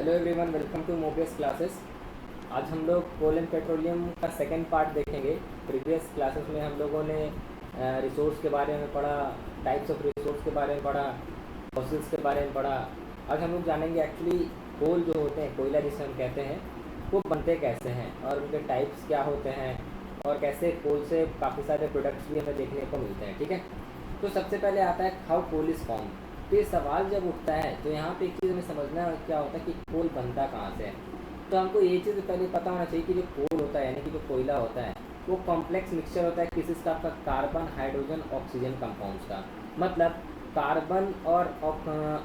Hello everyone, welcome to Mobius classes. आज हम लोग कोल एंड पेट्रोलियम का सेकंड पार्ट देखेंगे। प्रीवियस क्लासेस में हम लोगों ने रिसोर्स के बारे में पढ़ा, टाइप्स ऑफ रिसोर्स के बारे में पढ़ा, फॉसिल्स के बारे में पढ़ा। आज हम लोग जानेंगे एक्चुअली कोल जो होते हैं, कोयला जिसे हम कहते हैं, वो बनते कैसे हैं और उनके टाइप्स क्या होते हैं और कैसे कोल से काफ़ी सारे प्रोडक्ट्स भी हमें देखने को मिलते हैं। ठीक है, तो सबसे पहले आता है हाउ कोल इज़ फॉर्म। तो ये सवाल जब उठता है तो यहाँ पे एक चीज़ हमें समझना क्या होता है कि कोल बनता कहाँ से है। तो हमको ये चीज़ पहले पता होना चाहिए कि जो कोल होता है यानी कि जो कोयला होता है वो कॉम्प्लेक्स मिक्सचर होता है किसी का आपका कार्बन, हाइड्रोजन, ऑक्सीजन कंपाउंड्स का। मतलब कार्बन और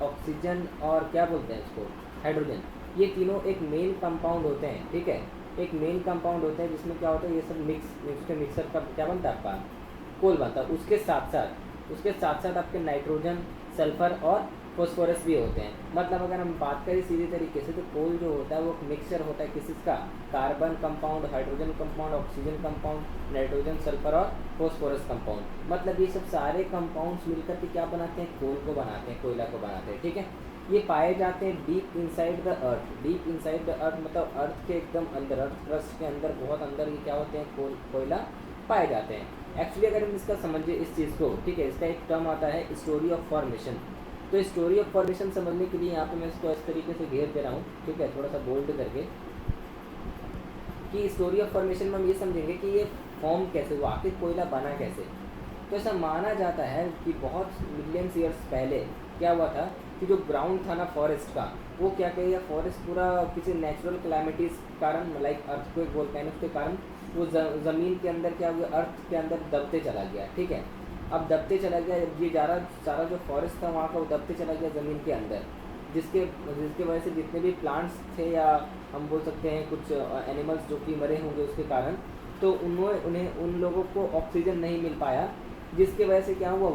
ऑक्सीजन और क्या बोलते हैं इसको, हाइड्रोजन, ये तीनों एक मेन कंपाउंड होते हैं। ठीक है, एक मेन कंपाउंड होते हैं जिसमें क्या होता है, ये सब मिक्सर का क्या बनता है, आपका कोल बनता है। उसके साथ साथ आपके नाइट्रोजन, सल्फर और फॉस्फोरस भी होते हैं। मतलब अगर हम बात करें सीधे तरीके से तो कोल जो होता है वो मिक्सचर होता है किसी का carbon compound, hydrogen compound, oxygen compound, nitrogen, sulphur और फॉस्फोरस कंपाउंड। मतलब ये सब सारे कंपाउंड्स मिलकर के क्या बनाते हैं, कोल को बनाते हैं, कोयला को बनाते हैं। ठीक है, ये पाए जाते हैं deep inside the earth. Deep inside the earth मतलब अर्थ के एकदम अंदर, अर्थ क्रस्ट के अंदर बहुत अंदर ये क्या होते हैं, कोयला पाए जाते हैं। एक्चुअली अगर हम इसका समझे इस चीज़ को, ठीक है, इसका एक टर्म आता है स्टोरी ऑफ फॉर्मेशन। तो स्टोरी ऑफ फॉर्मेशन समझने के लिए यहाँ पे मैं इसको इस तरीके से घेर दे रहा हूँ, ठीक है, थोड़ा सा बोल्ड करके, कि स्टोरी ऑफ फॉर्मेशन में हम ये समझेंगे कि ये फॉर्म कैसे हुआ, आखिर कोयला बना कैसे। तो ऐसा माना जाता है कि बहुत मिलियंस ईयर्स पहले क्या हुआ था कि जो ग्राउंड था ना फॉरेस्ट का, वो क्या कहेगा, फॉरेस्ट पूरा किसी नेचुरल क्लाइमेटीज कारण, लाइक अर्थक्वेक वोल्केनोस के कारण वो ज़मीन के अंदर क्या हुआ, अर्थ के अंदर दबते चला गया। ठीक है, अब दबते चला गया, ये सारा जो फॉरेस्ट था वहाँ का वो दबते चला गया ज़मीन के अंदर, जिसके जिसके वजह से जितने भी प्लांट्स थे या हम बोल सकते हैं कुछ एनिमल्स जो कि मरे होंगे उसके कारण, तो उन्हें उन लोगों को ऑक्सीजन नहीं मिल पाया, जिसके वजह से क्या हुआ,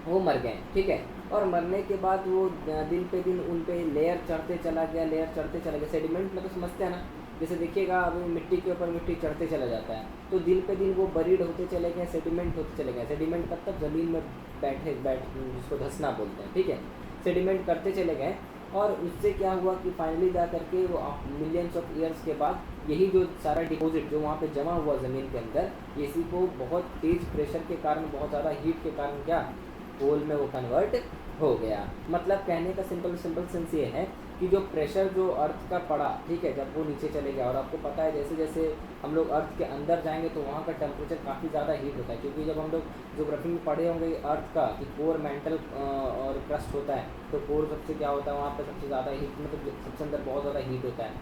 वो मर गए। ठीक है, और मरने के बाद वो दिन पे दिन उन पे लेयर चढ़ते चला गया। सेडिमेंट में तो समझते हैं ना, जैसे देखिएगा अभी मिट्टी के ऊपर मिट्टी चढ़ते चला जाता है, तो दिन पे दिन वो बरीड होते चले गए, सेडिमेंट होते चले गए। सेडिमेंट मतलब ज़मीन में जिसको धंसना बोलते हैं। ठीक है, सेडिमेंट करते चले गए और उससे क्या हुआ कि फाइनली जा करके वो मिलियंस ऑफ ईयर्स के बाद यही जो सारा डिपॉजिट जो वहाँ पे जमा हुआ ज़मीन के अंदर, इसी को बहुत तेज़ प्रेशर के कारण, बहुत ज़्यादा हीट के कारण क्या कोल में वो कन्वर्ट हो गया। मतलब कहने का सिंपल सेंस ये है कि जो प्रेशर जो अर्थ का पड़ा, ठीक है, जब वो नीचे चले गया, और आपको पता है जैसे जैसे हम लोग अर्थ के अंदर जाएंगे तो वहाँ का टेम्परेचर काफ़ी ज़्यादा हीट होता है, क्योंकि जब हम लोग ज्योग्राफी में पढ़े होंगे अर्थ का कि कोर, मेंटल और क्रस्ट होता है, तो कोर सबसे क्या होता है, वहाँ पर सबसे ज़्यादा हीट, मतलब सबसे अंदर बहुत ज़्यादा हीट होता है।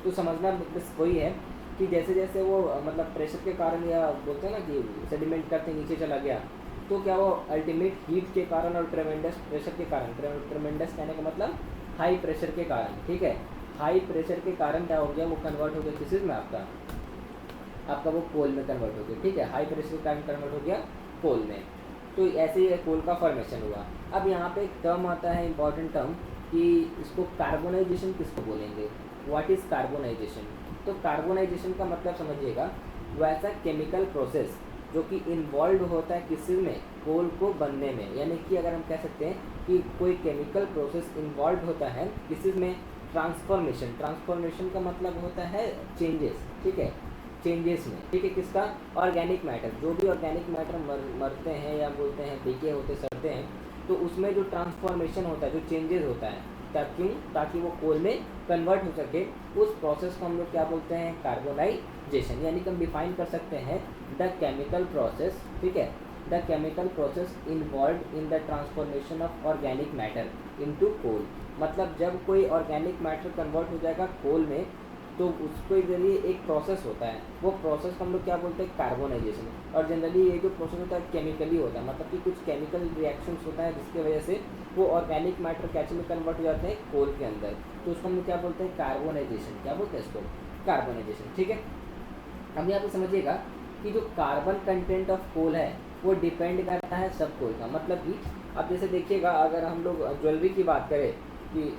तो समझना बस वही है कि जैसे जैसे वो मतलब प्रेशर के कारण, या बोलते हैं ना कि सेडिमेंट करते नीचे चला गया, तो क्या वो अल्टीमेट हीट के कारण और ट्रेमेंडस प्रेशर के कारण, ट्रेमेंडस कहने का मतलब हाई प्रेशर के कारण, ठीक है, हाई प्रेशर के कारण क्या हो गया, वो कन्वर्ट हो गया किस में, आपका वो कोल में कन्वर्ट हो गया। ठीक है, हाई प्रेशर के कारण कन्वर्ट हो गया कोल में। तो ऐसे ही कोल का फॉर्मेशन हुआ। अब यहाँ पे एक टर्म आता है, इंपॉर्टेंट टर्म, कि इसको कार्बोनाइजेशन किसको बोलेंगे, व्हाट इज़ कार्बोनाइजेशन। तो कार्बोनाइजेशन का मतलब समझिएगा, वैसा केमिकल प्रोसेस जो कि इन्वॉल्व होता है किसी में, कोल को बनने में। यानी कि अगर हम कह सकते हैं कि कोई केमिकल प्रोसेस इन्वॉल्व होता है किसी में, ट्रांसफॉर्मेशन का मतलब होता है चेंजेस। ठीक है, चेंजेस में, ठीक है, किसका, ऑर्गेनिक मैटर, जो भी ऑर्गेनिक मैटर मरते हैं या बोलते हैं डिके होते सड़ते हैं, तो उसमें जो ट्रांसफॉर्मेशन होता है, जो चेंजेस होता है, ताकि वो कोल में कन्वर्ट हो सके, उस प्रोसेस को हम लोग क्या बोलते हैं, कार्बोनाइजेशन। यानी कि हम डिफाइन कर सकते हैं द केमिकल प्रोसेस, ठीक है, the chemical process involve in the transformation of organic matter into coal. मतलब जब कोई ऑर्गेनिक मैटर कन्वर्ट हो जाएगा कोल में, तो उसके जरिए एक प्रोसेस होता है, वो प्रोसेस को हम लोग क्या बोलते हैं, कार्बोनाइजेशन। और जनरली ये जो प्रोसेस होता है केमिकली होता है, मतलब कि कुछ केमिकल रिएक्शंस होता है जिसकी वजह से वो ऑर्गेनिक मैटर कैसे में कन्वर्ट हो जाते हैं कोल के अंदर, तो उसको हम लोग क्या बोलते हैं, कार्बोनाइजेशन। क्या बोलते हैं इसको, कार्बोनाइजेशन। ठीक है, अब यहाँ पे समझिएगा कि जो कार्बन कंटेंट ऑफ कोल है वो डिपेंड करता है सब कोल का। मतलब कि अब जैसे देखिएगा, अगर हम लोग ज्वेलरी की बात करें कि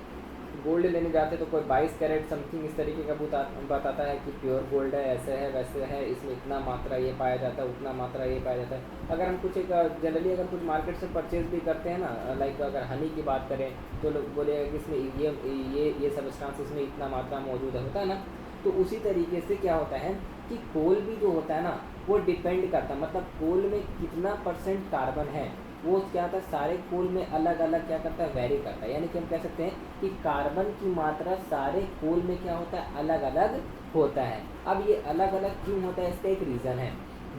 गोल्ड लेने जाते हैं तो कोई 22 कैरेट समथिंग इस तरीके का बताता है कि प्योर गोल्ड है, ऐसे है वैसे है, इसमें इतना मात्रा ये पाया जाता है, उतना मात्रा ये पाया जाता है। अगर हम कुछ एक जनरली अगर कुछ मार्केट से परचेज भी करते हैं ना, लाइक अगर हनी की बात करें तो लोग बोलेगा कि इसमें ये सब्सटेंस इसमें इतना मात्रा मौजूद है, होता है ना। तो उसी तरीके से क्या होता है कि कोल भी जो होता है ना वो डिपेंड करता है, मतलब कोल में कितना % कार्बन है वो क्या होता है सारे कोल में अलग अलग क्या करता है वेरी करता है। यानी कि हम कह सकते हैं कि कार्बन की मात्रा सारे कोल में क्या होता है अलग अलग होता है। अब ये अलग अलग क्यों होता है, इसका एक रीज़न है।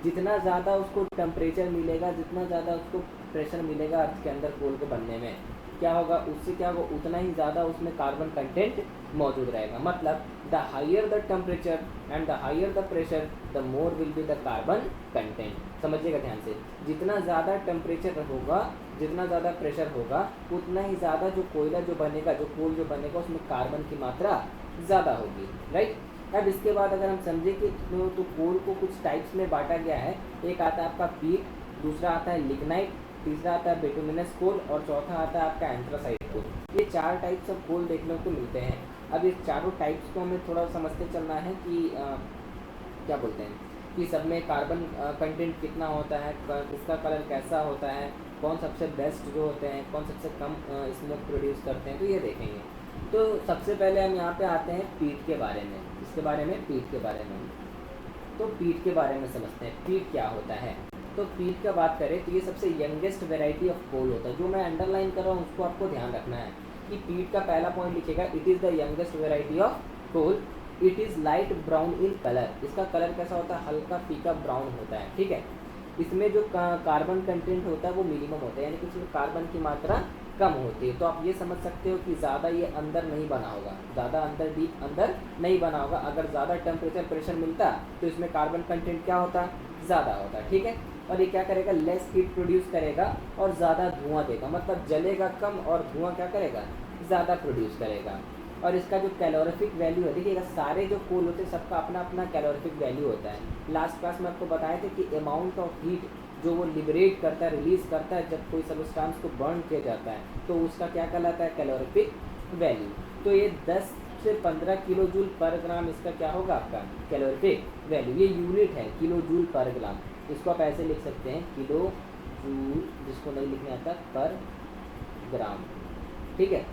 जितना ज़्यादा उसको टेम्परेचर मिलेगा, जितना ज़्यादा उसको प्रेशर मिलेगा अर्थ के अंदर कोल को बनने में, क्या होगा उससे क्या होगा उतना ही ज़्यादा उसमें कार्बन कंटेंट मौजूद रहेगा। मतलब the higher the temperature and the higher the pressure the more will be the carbon content. समझिएगा ध्यान से, जितना ज़्यादा टेम्परेचर होगा, जितना ज़्यादा प्रेशर होगा, उतना ही ज़्यादा जो कोयला जो बनेगा, जो कोल जो बनेगा उसमें कार्बन की मात्रा ज़्यादा होगी, राइट। अब इसके बाद अगर हम समझें कि तो कोल को कुछ टाइप्स में बांटा गया है। एक आता है आपका पीट, दूसरा आता है लिग्नाइट, तीसरा आता है बिटुमिनस कोल और चौथा आता है आपका एंथ्रासाइट कोल। ये 4 टाइप्स ऑफ कोल देखने को मिलते हैं। अब इस चारों टाइप्स को हमें थोड़ा समझते चलना है कि क्या बोलते हैं कि सब में कार्बन कंटेंट कितना होता है, इसका कलर कैसा होता है, कौन सबसे बेस्ट जो होते हैं, कौन सबसे कम स्मोक प्रोड्यूस करते हैं, तो ये देखेंगे। तो सबसे पहले हम यहाँ पे आते हैं पीट के बारे में, इसके बारे में पीट के बारे में। तो पीट के बारे में समझते हैं पीट क्या होता है। तो पीट का बात करें तो ये सबसे यंगेस्ट वेराइटी ऑफ कोल होता है। जो मैं अंडरलाइन कर रहा हूँ उसको आपको ध्यान रखना है कि पीट का पहला पॉइंट लिखेगा, it is the youngest variety of coal, it is light brown in colour. इसका कलर कैसा होता है, हल्का फीका ब्राउन होता है, ठीक है। इसमें जो कार्बन कंटेंट होता है वो मिनिमम होता है, यानी कि इसमें कार्बन की मात्रा कम होती है। तो आप ये समझ सकते हो कि ज़्यादा ये अंदर नहीं बना होगा, ज़्यादा अंदर डीप अंदर नहीं बना होगा। अगर ज़्यादा टेम्परेचर प्रेशर मिलता तो इसमें कार्बन कंटेंट क्या होता, ज़्यादा होता, ठीक है। और ये क्या करेगा, लेस हीट प्रोड्यूस करेगा और ज़्यादा धुआं देगा, मतलब जलेगा कम और धुआं क्या करेगा, ज़्यादा प्रोड्यूस करेगा। और इसका जो कैलोरीफिक वैल्यू है, देखिएगा सारे जो कोल होते हैं सबका अपना अपना कैलोरीफिक वैल्यू होता है। लास्ट क्लास में आपको बताए थे कि अमाउंट ऑफ हीट जो वो लिबरेट करता है, रिलीज़ करता है जब कोई सब्सटेंस को बर्न किया जाता है, तो उसका क्या कहलाता है, कैलोरीफिक वैल्यू। तो ये 10 से 15 किलो जूल पर ग्राम इसका क्या होगा आपका कैलोरीफिक वैल्यू। ये यूनिट है किलो जूल पर ग्राम, इसको आप ऐसे लिख सकते हैं किलो जूल, जिसको नहीं लिखने आता पर ग्राम, ठीक है,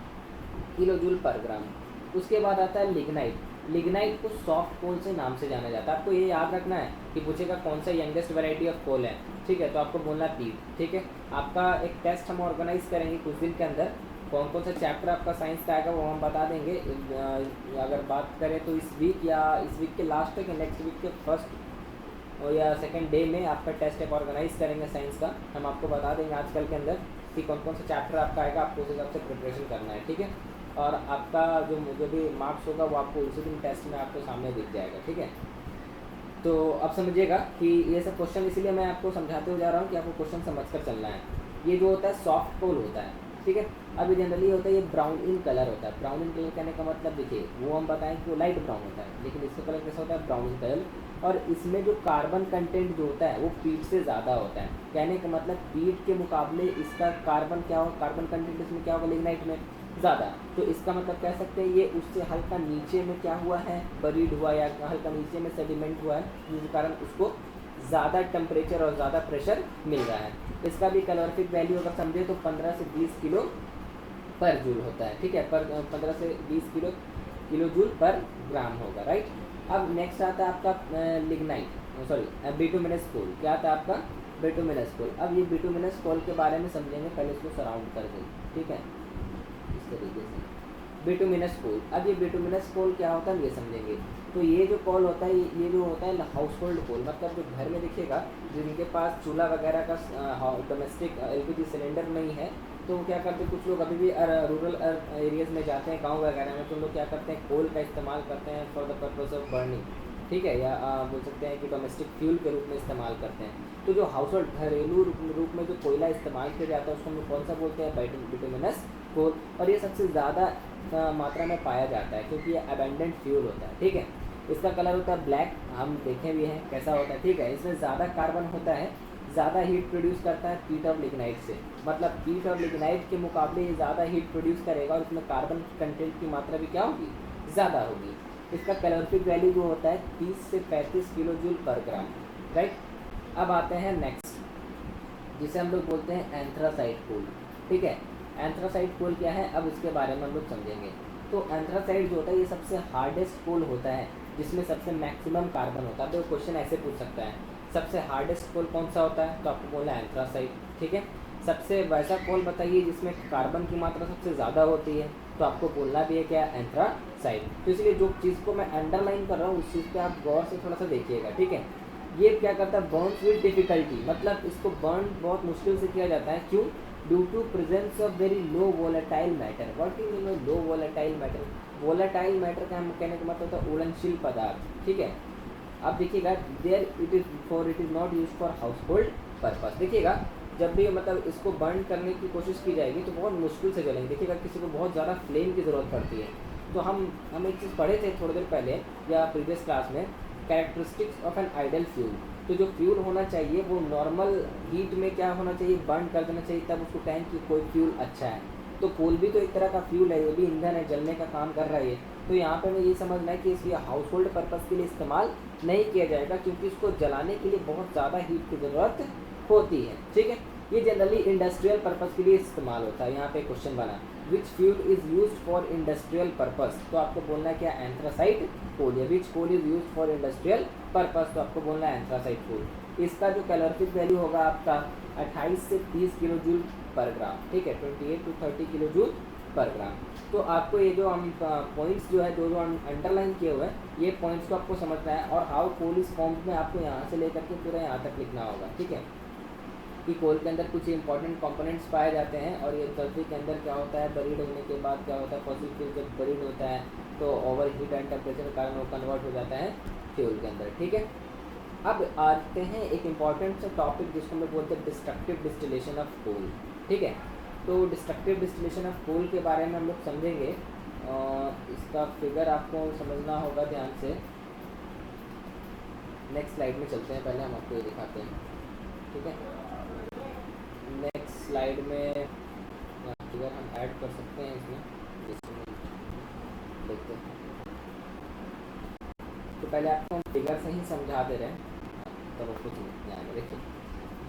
किलो जूल पर ग्राम। उसके बाद आता है लिग्नाइट। लिग्नाइट को सॉफ्ट कोल से नाम से जाना जाता है। आपको ये याद रखना है कि पूछेगा कौन सा यंगेस्ट वैरायटी ऑफ कोल है, ठीक है, तो आपको बोलना पीट, ठीक है। आपका एक टेस्ट हम ऑर्गेनाइज करेंगे कुछ दिन के अंदर, कौन कौन सा चैप्टर आपका साइंस का आएगा वो हम बता देंगे। अगर बात करें तो इस वीक या इस वीक के लास्ट तक या नेक्स्ट वीक के फर्स्ट या सेकेंड डे में आपका टेस्ट एक ऑर्गेनाइज करेंगे साइंस का, हम आपको बता देंगे आजकल के अंदर कि कौन कौन सा चैप्टर आपका आएगा, आपको उस हिसाब से प्रिपरेशन करना है, ठीक है। और आपका जो भी मार्क्स होगा वो आपको उसी दिन टेस्ट में आपको सामने दिख जाएगा, ठीक है। तो अब समझिएगा कि ये सब क्वेश्चन इसलिए मैं आपको समझाते हुए जा रहा हूँ कि आपको क्वेश्चन समझकर चलना है। ये जो होता है सॉफ्ट कोल होता है, ठीक है। अभी जनरली होता है ये ब्राउन इन कलर होता है। ब्राउन इन कलर कहने का मतलब देखिए वो हम बताएं कि वो लाइट ब्राउन होता है, लेकिन इसका कलर कैसा होता है, ब्राउन इन कलर। और इसमें जो कार्बन कंटेंट जो होता है वो पीट से ज़्यादा होता है। कहने का मतलब पीट के मुकाबले इसका कार्बन क्या हो, कार्बन कंटेंट इसमें क्या होगा लिग्नाइट में ज़्यादा। तो इसका मतलब कह सकते हैं ये उससे हल्का नीचे में क्या हुआ है, बरीड हुआ या हल्का नीचे में सेडिमेंट हुआ है, जिसके कारण उसको ज़्यादा टेम्परेचर और ज़्यादा प्रेशर मिल रहा है। इसका भी कैलोरीफिक वैल्यू अगर समझे तो 15 से 20 किलो पर जूल होता है, ठीक है, पर 15 से 20 किलो जूल पर ग्राम होगा, राइट। अब नेक्स्ट आता है आपका लिग्नाइट, सॉरी बिटुमिनस कोल। क्या आता है आपका बिटुमिनस कोल। अब ये बिटुमिनस कोल के बारे में समझेंगे, पहले इसको सराउंड कर दें, ठीक है, इस तरीके से बिटुमिनस कोल। अब ये बिटुमिनस कोल क्या होता है ये समझेंगे। तो ये जो कोल होता है ये जो होता है हाउस होल्ड कोल, मतलब जो घर में दिखेगा, जिनके पास चूल्हा वगैरह का डोमेस्टिक एलपीजी सिलेंडर नहीं है, तो क्या करते हैं कुछ लोग अभी भी रूरल एरियाज़ में जाते हैं, गांव वगैरह में, तो लोग क्या करते हैं कोल का इस्तेमाल करते हैं for the purpose of burning, ठीक है, या बोल सकते हैं कि डोमेस्टिक फ्यूल के रूप में इस्तेमाल करते हैं। तो जो हाउस होल्ड घरेलू रूप में जो कोयला इस्तेमाल किया जाता है उसको हम कौन सा बोलते हैं, बिटुमिनस कोल। और ये सबसे ज़्यादा मात्रा में पाया जाता है क्योंकि ये अबेंडेंट फ्यूल होता है, ठीक है। इसका कलर होता है ब्लैक, हम देखे भी हैं कैसा होता है, ठीक है। इसमें ज़्यादा कार्बन होता है ज़्यादा हीट प्रोड्यूस करता है पीट ऑफ लिग्नाइट से, मतलब पीट और लिग्नाइट के मुकाबले ये ज़्यादा हीट प्रोड्यूस करेगा और उसमें कार्बन कंटेंट की मात्रा भी क्या होगी, ज़्यादा होगी। इसका कैलोरीफिक वैल्यू जो होता है 30 से 35 किलो जूल पर ग्राम, राइट। अब आते हैं नेक्स्ट, जिसे हम लोग बोलते हैं एंथ्रासाइट कोल, ठीक है। एंथ्रासाइट कोल क्या है, अब इसके बारे में हम लोग समझेंगे। तो एंथ्रासाइट जो होता है ये सबसे हार्डेस्ट कोल होता है, जिसमें सबसे मैक्सिमम कार्बन होता है। तो क्वेश्चन ऐसे पूछ सकता है, सबसे हार्डेस्ट कोल कौन सा होता है, तो आपको बोलना है एंथ्रासाइट, ठीक है। सबसे वैसा कोल बताइए जिसमें कार्बन की मात्रा सबसे ज़्यादा होती है, तो आपको बोलना भी है क्या, एंथ्रासाइट। तो इसलिए जो चीज़ को मैं अंडरलाइन कर रहा हूँ उस चीज़ पे आप गौर से थोड़ा सा देखिएगा, ठीक है। ये क्या करता है, बर्न्स विद डिफिकल्टी, मतलब इसको बर्न बहुत मुश्किल से किया जाता है, क्यों, due to presence of very low volatile matter. What is low volatile matter, volatile matter का हम कहने का मतलब होता है उड़नशील पदार्थ, ठीक है। अब देखिएगा, there it is not use for household purpose. देखिएगा जब भी मतलब इसको बर्न करने की कोशिश की जाएगी तो बहुत मुश्किल से जलेंगे। देखिएगा किसी को बहुत ज़्यादा फ्लेम की ज़रूरत पड़ती है। तो हम एक चीज़ पढ़े थे थोड़ी देर पहले या प्रीवियस क्लास में, characteristics of an ideal fuel. तो जो फ्यूल होना चाहिए वो नॉर्मल हीट में क्या होना चाहिए, बर्न कर देना चाहिए, तब उसको कहें कि कोई फ्यूल अच्छा है। तो कोल भी तो एक तरह का फ्यूल है, ये भी ईंधन है, जलने का काम कर रहा है। तो यहाँ पे हमें ये समझना है कि इसलिए हाउस होल्ड पर्पज़ के लिए इस्तेमाल नहीं किया जाएगा, क्योंकि इसको जलाने के लिए बहुत ज़्यादा हीट की ज़रूरत होती है, ठीक है। ये जनरली इंडस्ट्रियल पर्पज़ के लिए इस्तेमाल होता है। यहाँ पे क्वेश्चन बना, which fuel is use for industrial purpose, तो आपको बोलना है क्या, एंथ्रासाइट कोल। या which coal is use for industrial purpose, तो आपको बोलना है एंथ्रासाइट कोल। इसका जो कैलोरीफिक वैल्यू होगा आपका 28 से 30 किलो जूल पर ग्राम, ठीक है, 28 to 30 किलो जूल पर ग्राम। तो आपको ये जो हम पॉइंट्स जो है जो अंडरलाइन किए हुए हैं, ये पॉइंट्स को आपको समझना है। और हाउ कोल इज फॉर्म्ड में आपको यहाँ से लेकर के पूरा यहाँ तक लिखना होगा, ठीक है, कि कोल के अंदर कुछ इंपॉर्टेंट कंपोनेंट्स पाए जाते हैं। और ये धरती के अंदर क्या होता है, बरीड होने के बाद क्या होता है, फॉसिल फ्यूल जब बरीड होता है तो ओवर हीट एंड टेम्परेचर के कारण वो कन्वर्ट हो जाता है फ्यूल के अंदर, ठीक है। अब आते हैं एक इम्पॉर्टेंट सा टॉपिक जिसको हम लोग बोलते हैं डिस्ट्रक्टिव डिस्टिलेशन ऑफ कोल, ठीक है। तो डिस्ट्रक्टिव डिस्टिलेशन ऑफ कोल के बारे में हम लोग समझेंगे। इसका फिगर आपको समझना होगा ध्यान से। नेक्स्ट स्लाइड में चलते हैं, पहले हम आपको ये दिखाते हैं, ठीक है। नेक्स्ट स्लाइड में फिगर हम ऐड कर सकते हैं इसमें, देखते हैं। तो पहले आपको हम फिगर से ही समझा दे रहे हैं, तब आपको ध्यान में देखिए।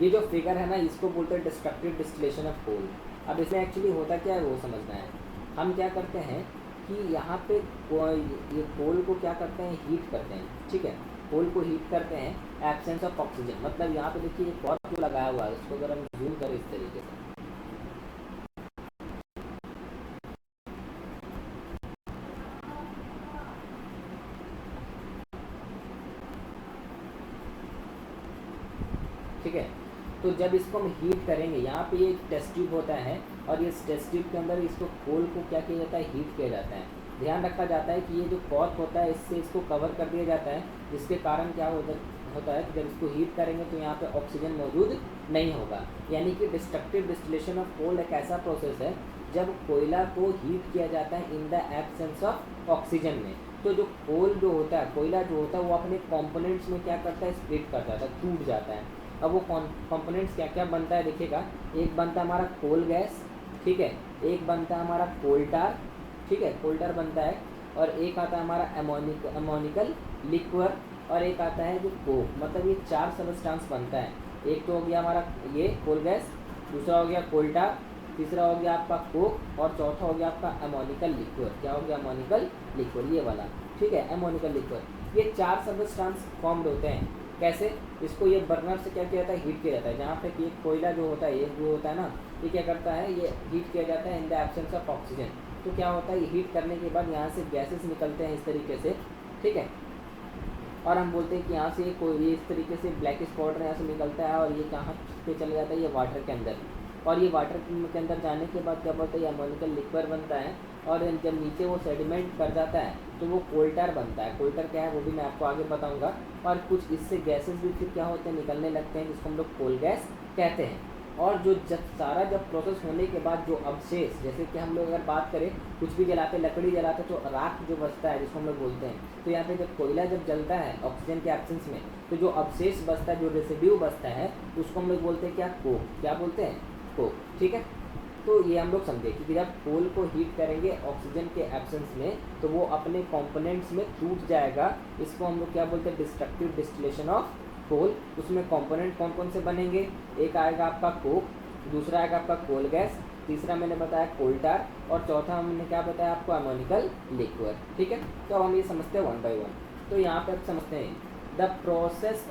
ये जो फिगर है ना, इसको बोलते हैं डिस्ट्रक्टिव डिस्टिलेशन ऑफ कोल। अब इसमें एक्चुअली होता क्या है वो समझना है। हम क्या करते हैं कि यहाँ पे ये कोल को क्या करते हैं, हीट करते हैं, ठीक है। कोल को हीट करते हैं एब्सेंस ऑफ ऑक्सीजन, मतलब यहाँ पे देखिए एक पॉट जो लगाया हुआ है, उसको अगर हम जूम करें इस तरीके से, ठीक है। तो जब इसको हम हीट करेंगे, यहाँ पे ये टेस्ट ट्यूब होता है और ये टेस्ट ट्यूब के अंदर इसको कोल को क्या किया जाता है, हीट किया जाता है। ध्यान रखा जाता है कि ये जो कॉर्क होता है इससे इसको कवर कर दिया जाता है, जिसके कारण क्या होता है कि जब इसको हीट करेंगे तो यहाँ पे ऑक्सीजन मौजूद नहीं होगा। यानी कि डिस्ट्रक्टिव डिस्टिलेशन ऑफ कोल एक ऐसा प्रोसेस है जब कोयला को हीट किया जाता है इन द एब्सेंस ऑफ ऑक्सीजन में। तो जो कोल जो होता है, कोयला जो होता है, वो अपने कॉम्पोनेंट्स में क्या करता है, स्प्लिट कर जाता है, टूट जाता है। अब वो कंपोनेंट्स क्या क्या बनता है देखिएगा, एक बनता है हमारा कोल गैस, ठीक है, एक बनता है हमारा कोल टार, ठीक है, कोल टार बनता है, और एक आता है हमारा अमोनिकल लिक्वर, और एक आता है जो कोक। मतलब ये 4 सबस्टांस बनता है। एक तो हो गया हमारा ये कोल गैस, दूसरा हो गया कोल टार, तीसरा हो गया आपका कोक, और चौथा हो गया आपका अमोनिकल लिक्वर। क्या हो गया, अमोनिकल लिक्वर, ये वाला, ठीक है, अमोनिकल लिक्वर। ये 4 सबस्टांस फॉर्म्ड होते हैं। कैसे, इसको ये बर्नर से क्या किया जाता है, हीट किया जाता है। जहाँ पे कि कोयला जो होता है, ये जो होता है ना, ये क्या करता है, ये हीट किया जाता है इन द एब्सेंस ऑफ ऑक्सीजन। तो क्या होता है, ये हीट करने के बाद यहाँ से गैसेस निकलते हैं इस तरीके से, ठीक है। और हम बोलते हैं कि यहाँ से ये इस तरीके से ब्लैक पाउडर यहाँ से निकलता है, और ये कहाँ पे चला जाता है, ये वाटर के अंदर। और ये वाटर के अंदर जाने के बाद क्या बोलते हैं, ये अमोनिकल लिक्वर बनता है। और जब नीचे वो सेडिमेंट कर जाता है तो वो कोल टार बनता है। कोल टार क्या है वो भी मैं आपको आगे बताऊंगा। और कुछ इससे गैसेस भी फिर क्या होते हैं, निकलने लगते हैं, जिसको हम लोग कोल गैस कहते हैं। और जो जब प्रोसेस होने के बाद जो अवशेष, जैसे कि हम लोग अगर बात करें कुछ भी जलाते, लकड़ी जलाते तो राख जो बचता है जिसको हम लोग बोलते हैं, तो यहाँ पे जब कोयला जब जलता है ऑक्सीजन के एब्सेंस में, तो जो अवशेष बचता है, जो रेसिड्यू बचता है, उसको हम लोग बोलते हैं क्या, कोक। क्या बोलते हैं, कोक। ठीक है, तो ये हम लोग समझे कि जब कोल को हीट करेंगे ऑक्सीजन के एब्सेंस में तो वो अपने कंपोनेंट्स में टूट जाएगा। इसको हम लोग क्या बोलते हैं, डिस्ट्रक्टिव डिस्टिलेशन ऑफ कोल। उसमें कंपोनेंट कौन कौन से बनेंगे, एक आएगा आपका कोक, दूसरा आएगा आपका कोल गैस, तीसरा मैंने बताया कोल टार, और चौथा हमने क्या बताया आपको, अमोनिकल लिक्विड। ठीक है, तो अब हम ये समझते हैं वन बाय वन। तो यहाँ पे आप समझते हैं the process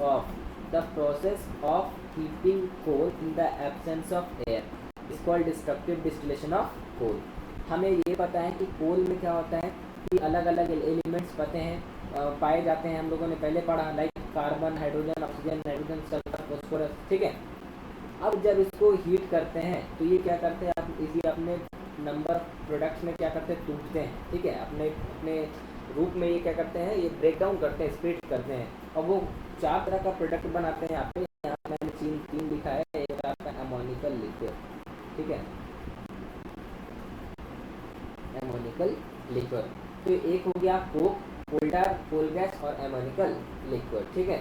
of heating coal in the absence of air is called destructive distillation of coal. हमें ये पता है कि कोल में क्या होता है कि अलग अलग एलिमेंट्स पाए जाते हैं, हम लोगों ने पहले पढ़ा, like carbon, hydrogen, oxygen, nitrogen, sulphur, phosphorus. ठीक है, अब जब इसको हीट करते हैं तो ये क्या करते हैं, आप इसी अपने नंबर प्रोडक्ट्स में क्या करते हैं, टूटते हैं। ठीक है, अपने अपने रूप में ये क्या करते हैं, ये ब्रेक डाउन करते हैं, स्प्लिट करते हैं, और वो 4 तरह का प्रोडक्ट बनाते हैं। यहाँ मैंने तीन लिखा है, एक आपका अमोनिकल लिक्विड। ठीक है, अमोनिकल लिक्विड। तो एक हो गया कोक, कोल्टार, कोल गैस और अमोनिकल लिक्विड। ठीक है,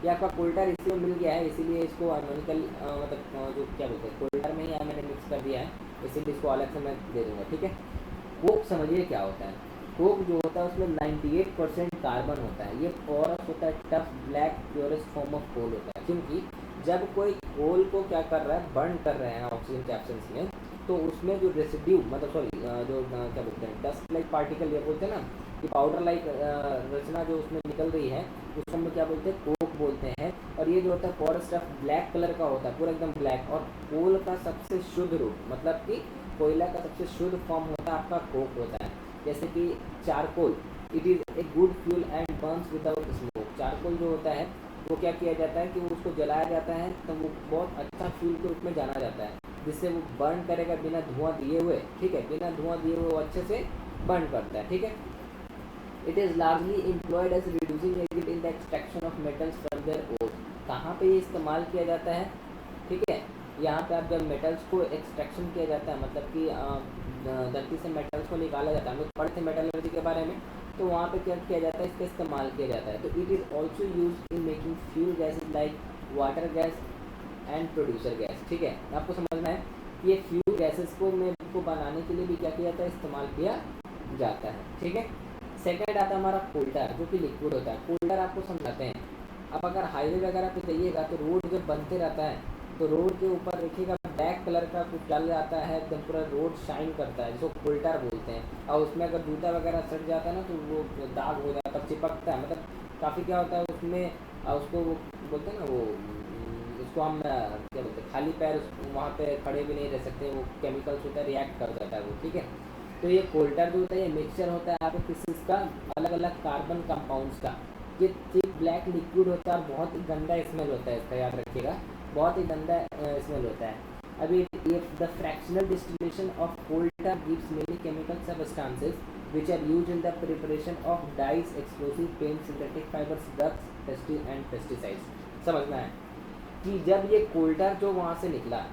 ये आपका कोल्टार इसी में मिल गया है, इसीलिए इसको अमोनिकल मतलब जो क्या बोलते हैं, कोल्टार में ही मैंने मिक्स कर दिया है, इसीलिए इसको अलग से मैं दे दूंगा। ठीक है, कोक समझिए क्या होता है। कोक जो होता है उसमें 98% कार्बन होता है। ये पोरस होता है, tough, black, purest form of coal होता है। क्योंकि जब कोई कोल को क्या कर रहा है, बर्न कर रहे हैं ऑक्सीजन के एब्सेंस में, तो उसमें जो रेसिड्यू मतलब सॉरी जो क्या बोलते हैं, डस्ट लाइक पार्टिकल, ये बोलते हैं ना कि पाउडर लाइक रचना जो उसमें निकल रही है, उसको हम लोग क्या बोलते हैं, कोक बोलते हैं। और ये जो होता है पोरस टफ ब्लैक कलर का होता है, पूरा एकदम ब्लैक। और कोल का सबसे शुद्ध रूप मतलब कि कोयला का सबसे शुद्ध फॉर्म होता है आपका कोक होता है। जैसे कि charcoal, it is a good fuel and Burns without smoke. Charcoal जो होता है वो क्या किया जाता है कि वो उसको जलाया जाता है, तो वो बहुत अच्छा फ्यूल के रूप में जाना जाता है, जिससे वो बर्न करेगा बिना धुआं दिए हुए। ठीक है, बिना धुआं दिए हुए वो अच्छे से बर्न करता है। ठीक है, it is largely employed as reducing agent in the extraction of metals from their ore. कहाँ पे ये इस्तेमाल किया जाता है, ठीक है, यहाँ पे आप जब मेटल्स को एक्सट्रैक्शन किया जाता है, मतलब कि धरती से मेटल्स को निकाला जाता है, हम लोग पढ़ते हैं मेटलर्जी के बारे में, तो वहाँ पे क्या किया जाता है, इसका इस्तेमाल किया जाता है। तो it is also use in making fuel gases like water gas and producer gas. ठीक है, आपको समझना है कि ये फ्यूल गैसेस को बनाने के लिए भी क्या किया जाता है, इस्तेमाल किया जाता है। ठीक है, सेकेंड आता है हमारा कोल्टार, जो कि लिक्विड होता है। कोल्टार आपको समझाते हैं। अब अगर हाईवे वगैरह पे जाइएगा तो रोड जब बनते रहता है तो रोड के ऊपर देखिएगा ब्लैक कलर का कुछ डल जाता है, एकदम पूरा रोड शाइन करता है, जिसको कोल्टार बोलते हैं। और उसमें अगर जूता वगैरह सट जाता है ना तो वो दाग हो जाता है, चिपकता है, मतलब काफ़ी क्या होता है उसमें, उसको वो बोलते हैं ना, वो उसको हम क्या बोलते हैं, खाली पैर वहाँ पे खड़े भी नहीं रह सकते, वो केमिकल्स होता है, रिएक्ट कर जाता है वो। ठीक है, तो ये कोल्टार जो होता है ये मिक्सचर होता है आपको किस चीज़ का, अलग अलग कार्बन कंपाउंड्स का। ये थिक ब्लैक लिक्विड होता है और बहुत ही गंदा स्मेल होता है इसका, याद रखिएगा, बहुत ही गंदा स्मेल होता है। अभी ये the fractional distillation of coal tar gives many chemical substances which are used in the preparation of dyes, explosive paints, synthetic fibers, drugs, and pesticides। समझना है कि जब ये कोल्टार जो वहाँ से निकला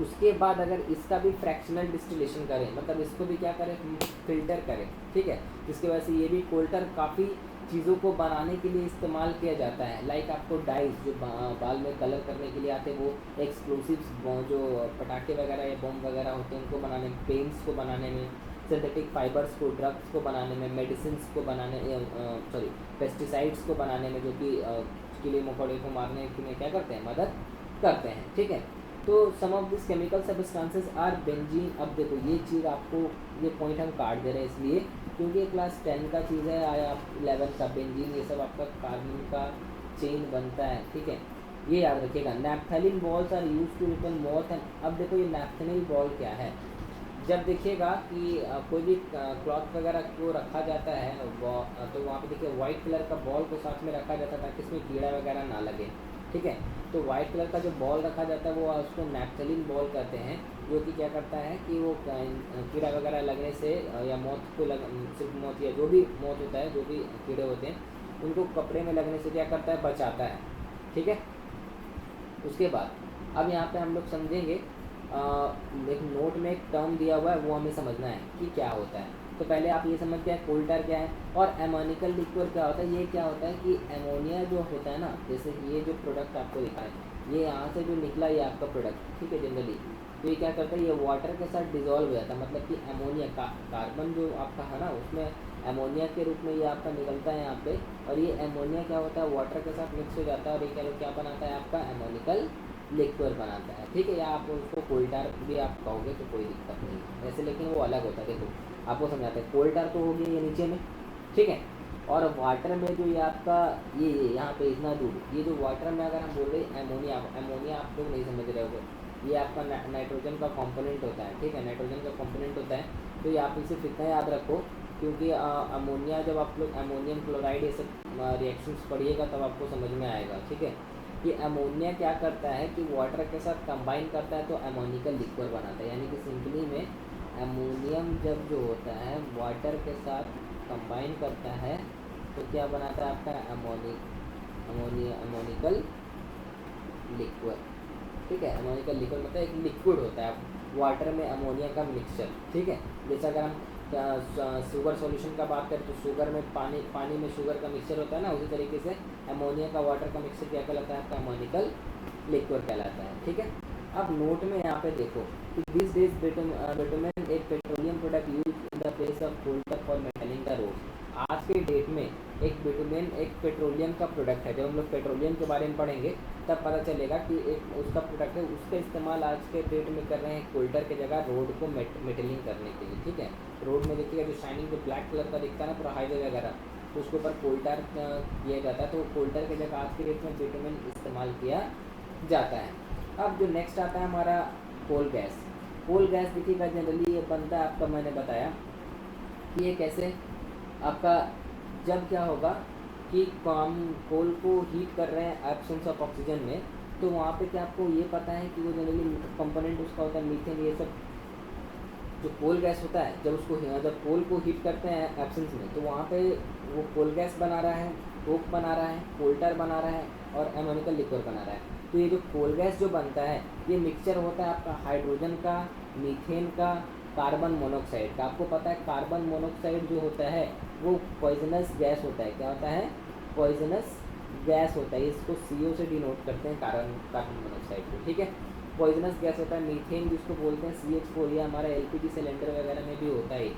उसके बाद अगर इसका भी फ्रैक्शनल डिस्टिलेशन करें, मतलब इसको भी क्या करें, फिल्टर करें। ठीक है, जिसकी वजह से ये भी कोल्टार काफ़ी चीज़ों को बनाने के लिए इस्तेमाल किया जाता है। लाइक आपको डाइज जो बाल में कलर करने के लिए आते हैं, वो एक्सप्लोसिव्स जो पटाखे वगैरह या बम वगैरह होते हैं उनको बनाने में, पेंट्स को बनाने में, सिंथेटिक फाइबर्स को, ड्रग्स को बनाने में, मेडिसिन को बनाने, सॉरी पेस्टिसाइड्स को बनाने में, जो कि कीड़े मकोड़े को मारने में क्या करते हैं, मदद करते हैं। ठीक है, तो some of this chemical substances are benzene. अब देखो ये चीज़ आपको, ये पॉइंट हम काट दे रहे हैं इसलिए क्योंकि ये क्लास 10 का चीज़ है, आया 11 का। बेंजीन ये सब आपका कार्बन का चेन बनता है। ठीक है, ये याद रखिएगा। Naphthalene balls are use to repel moth and. अब देखो ये नैप्थेलिन बॉल क्या है, जब देखिएगा कि कोई भी क्लॉथ वगैरह को रखा जाता है तो वहाँ पे देखिए वाइट कलर का बॉल को साथ में रखा जाता है ताकि इसमें कीड़ा वगैरह ना लगे। ठीक है, तो वाइट कलर का जो बॉल रखा जाता है वो उसको नैप्थेलिन बॉल कहते हैं, जो कि क्या करता है कि वो कीड़ा वगैरह लगने से या मौत को सिर्फ मौत या जो भी मौत होता है, जो भी कीड़े होते हैं उनको कपड़े में लगने से क्या करता है, बचाता है। ठीक है, उसके बाद अब यहाँ पे हम लोग समझेंगे, एक नोट में एक टर्म दिया हुआ है, वो हमें समझना है कि क्या होता है। तो पहले आप ये समझ गए कोल्टर क्या है और एमोनिकल लिक्विड क्या होता है। ये क्या होता है कि एमोनिया जो होता है ना, जैसे ये जो प्रोडक्ट आपको दिखा है, ये यहाँ से जो निकला ये आपका प्रोडक्ट, ठीक है, जनरली तो ये क्या करता है, ये वाटर के साथ डिजोल्व हो जाता है, मतलब कि एमोनिया का कार्बन जो आपका है ना, उसमें एमोनिया के रूप में ये आपका निकलता है यहाँ पे, और ये एमोनिया क्या होता है, वाटर के साथ मिक्स हो जाता है, और ये क्या बनाता है आपका एमोनिकल लिक्विड बनाता है, ठीक है। या आप उसको कोल्टार भी आप कहोगे तो कोई दिक्कत नहीं है वैसे, लेकिन वो अलग होता है। देखो आपको समझाते हैं, कोल्टार तो हो गया ये नीचे में, ठीक है, और वाटर में जो ये आपका ये यहाँ पे इतना दूर, ये जो वाटर में अगर हम बोल रहे हैं एमोनिया, एमोनिया आप लोग नहीं समझ रहे हो, ये आपका नाइट्रोजन का कंपोनेंट होता है, ठीक है, नाइट्रोजन का कंपोनेंट होता है। तो ये आप इसे इतना याद रखो, क्योंकि अमोनिया जब आप लोग अमोनियम क्लोराइड ये सब रिएक्शंस पढ़िएगा तब आपको समझ में आएगा, ठीक है। कि अमोनिया क्या करता है कि वाटर के साथ कंबाइन करता है तो अमोनिकल लिक्विड बनाता है, यानी कि सिंपली में अमोनियम जब जो होता है वाटर के साथ कंबाइन करता है तो क्या बनाता है आपका अमोनिकल लिक्विड, ठीक है। अमोनिकल लिक्विड मतलब एक लिक्विड होता है वाटर में अमोनिया का मिक्सचर, ठीक है। जैसे अगर हम शुगर सॉल्यूशन का बात करें तो शुगर में पानी में शुगर का मिक्सचर होता है ना, उसी तरीके से अमोनिया का वाटर का मिक्सचर क्या कहलाता है आपका अमोनिकल लिक्विड कहलाता है, ठीक है। अब नोट में यहाँ पे देखो कि दिस डेज बिटुमेन एक petroleum product use in the place of Coulter for metalling the road. आज के डेट में एक बिटुमेन एक पेट्रोलियम का प्रोडक्ट है। जब हम लोग पेट्रोलियम के बारे में पढ़ेंगे तब पता चलेगा कि एक उसका प्रोडक्ट है, उसका इस्तेमाल आज के डेट में कर रहे हैं कोल्टर के जगह रोड को मेटलिंग करने के लिए, ठीक है। रोड में देखिएगा जो शाइनिंग जो ब्लैक कलर का दिखता है ना पूरा हाईवे वगैरह, तो उसके ऊपर कोल्टर किया जाता है, तो कोल्टर की जगह आज के डेट में बिटुमेन इस्तेमाल किया जाता है। अब जो नेक्स्ट आता है हमारा कोल गैस। कोल गैस देखिएगा जनरली ये बनता है आपका, मैंने बताया कि ये कैसे आपका, जब क्या होगा कि हम कोल को हीट कर रहे हैं एब्सेंस ऑफ ऑक्सीजन में, तो वहाँ पे क्या आपको ये पता है कि वो जनरली कंपोनेंट उसका होता है मीथेन, ये सब जो कोल गैस होता है, जब कोल को हीट करते हैं एब्सेंस में तो वहाँ पे वो कोल गैस बना रहा है, कोक बना रहा है, कोल्टर बना रहा है और एमोनिकल लिक्विड बना रहा है। तो ये जो कोल गैस जो बनता है ये मिक्सचर होता है आपका हाइड्रोजन का, मीथेन का, कार्बन मोनोऑक्साइड का। आपको पता है कार्बन मोनोऑक्साइड जो होता है वो पॉइजनस गैस होता है। क्या होता है? पॉइजनस गैस होता है। इसको CO से डिनोट करते हैं कार्बन मोनोऑक्साइड को, ठीक है। पॉइजनस गैस होता है। मीथेन जिसको बोलते हैं CH4, ये हमारा LPG सिलेंडर वगैरह में भी होता है,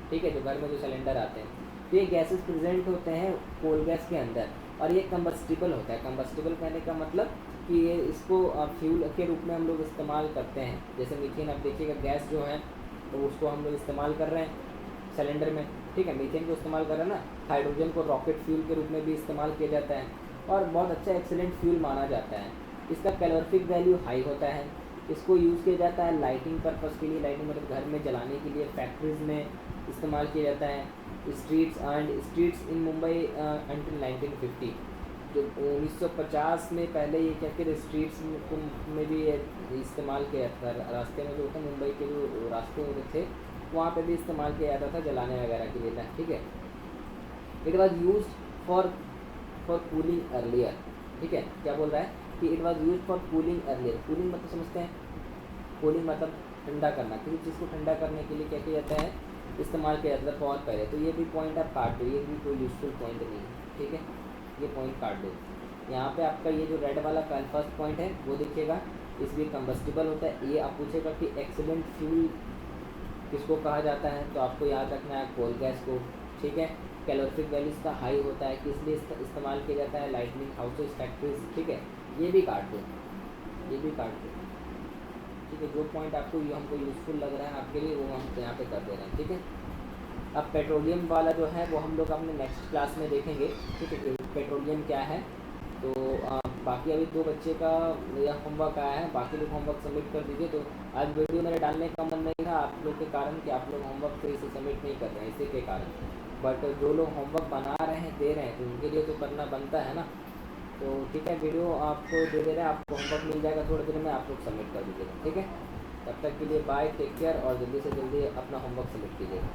ठीक है, जो घर में जो सिलेंडर आते हैं। तो ये गैसेस प्रेजेंट होते हैं कोल गैस के अंदर और ये कंबस्टिबल होता है। कंबस्टिबल कहने का मतलब कि ये इसको फ्यूल के रूप में हम लोग इस्तेमाल करते हैं। जैसे मीथेन, अब देखिएगा गैस जो है तो उसको हम लोग इस्तेमाल कर रहे हैं सिलेंडर में, ठीक है। मीथेन को इस्तेमाल कर रहे हैं ना, हाइड्रोजन को रॉकेट फ्यूल के रूप में भी इस्तेमाल किया जाता है और बहुत अच्छा एक्सीलेंट फ्यूल माना जाता है। इसका कैलोरीफिक वैल्यू हाई होता है। इसको यूज़ किया जाता है लाइटिंग पर्पज़ के लिए, लाइटिंग मतलब घर में जलाने के लिए, फैक्ट्रीज़ में इस्तेमाल किया जाता है। स्ट्रीट्स इन मुंबई अंटिल 1950, जो 1950 में पहले ये क्या कहते स्ट्रीट्स में भी इस्तेमाल किया जाता था। रास्ते में जो होता है मुंबई के जो रास्ते होते थे वहाँ पे भी इस्तेमाल किया जाता था जलाने वगैरह के लिए, ठीक है। It was use for cooling earlier, ठीक है। क्या बोल रहा है कि it was use for cooling earlier. Cooling मतलब समझते हैं, कूलिंग मतलब ठंडा करना। किसी चीज़ को ठंडा करने के लिए क्या किया जाता है, इस्तेमाल किया जाता था बहुत पहले। तो ये भी पॉइंट आप काट दो, ये भी कोई यूजफुल पॉइंट नहीं है, ठीक है, ये पॉइंट काट दो। यहाँ पे आपका ये जो रेड वाला फर्स्ट पॉइंट है वो देखिएगा, इसलिए कंबस्टिबल होता है। ये आप पूछेगा कि एक्सीलेंट फ्यूल किसको कहा जाता है, तो आपको याद रखना है कोल गैस को, ठीक है। कैलोरीफिक वैल्यू इसका हाई होता है, किस लिए इस्तेमाल किया जाता है, लाइटनिंग हाउसेज, फैक्ट्रीज, ठीक है। ये भी काट दो, ये भी काट दो, ठीक है। जो पॉइंट आपको हमको यूज़फुल लग रहा है आपके लिए वो हम यहाँ पे कर दे रहे हैं, ठीक है। अब पेट्रोलियम वाला जो है वो हम लोग अपने नेक्स्ट क्लास में देखेंगे, ठीक है, पेट्रोलियम क्या है। तो बाकी अभी 2 बच्चे का यह होमवर्क आया है, बाकी लोग होमवर्क सबमिट कर दीजिए। तो आज वीडियो मेरे डालने का मन नहीं था आप लोग के कारण कि आप लोग होमवर्क सही से सबमिट नहीं कर रहे हैं, इसी के कारण। बट जो लोग होमवर्क बना रहे हैं, दे रहे हैं, तो उनके लिए तो करना बनता है ना। तो ठीक है, वीडियो आपको दे दे रहे हैं, आपको होमवर्क मिल जाएगा थोड़ी देर में, आप लोग सबमिट कर दीजिएगा, ठीक है। तब तक के लिए बाय, टेक केयर और जल्दी से जल्दी अपना होमवर्क सबमिट कीजिएगा।